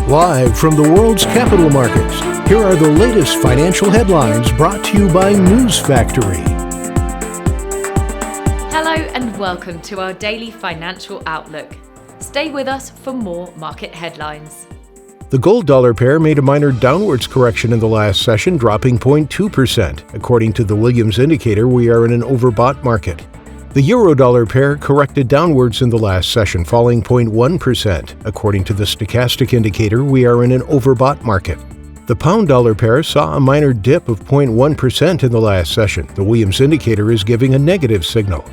Live from the world's capital markets, here are the latest financial headlines brought to you by News Factory. Hello and welcome to our daily financial outlook. Stay with us for more market headlines. The gold-dollar pair made a minor downwards correction in the last session, dropping 0.2%. According to the Williams indicator, we are in an overbought market. The euro-dollar pair corrected downwards in the last session, falling 0.1%. According to the stochastic indicator, we are in an overbought market. The pound-dollar pair saw a minor dip of 0.1% in the last session. The Williams indicator is giving a negative signal.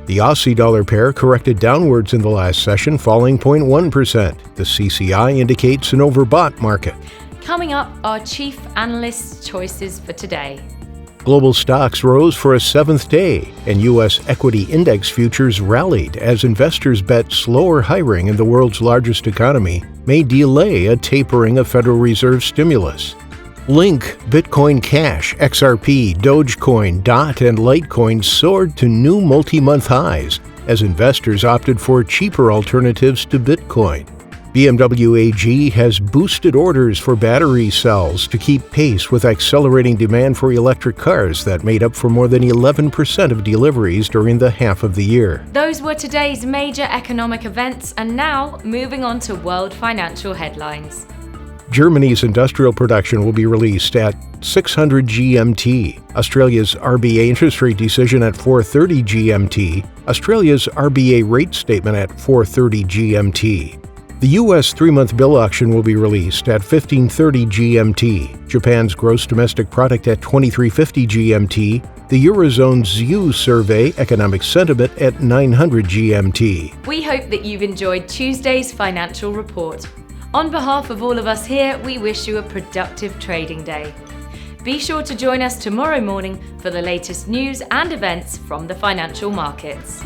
The Aussie-dollar pair corrected downwards in the last session, falling 0.1%. The CCI indicates an overbought market. Coming up, our chief analysts' choices for today. Global stocks rose for a seventh day, and U.S. equity index futures rallied as investors bet slower hiring in the world's largest economy may delay a tapering of Federal Reserve stimulus. Link, Bitcoin Cash, XRP, Dogecoin, DOT, and Litecoin soared to new multi-month highs as investors opted for cheaper alternatives to Bitcoin. BMW AG has boosted orders for battery cells to keep pace with accelerating demand for electric cars that made up for more than 11% of deliveries during the half of the year. Those were today's major economic events, and now moving on to world financial headlines. Germany's industrial production will be released at 600 GMT. Australia's RBA interest rate decision at 4:30 GMT. Australia's RBA rate statement at 4:30 GMT. The U.S. three-month bill auction will be released at 15:30 GMT. Japan's gross domestic product at 2350 GMT. The Eurozone's ZEW survey economic sentiment at 900 GMT. We hope that you've enjoyed Tuesday's financial report. On behalf of all of us here, we wish you a productive trading day. Be sure to join us tomorrow morning for the latest news and events from the financial markets.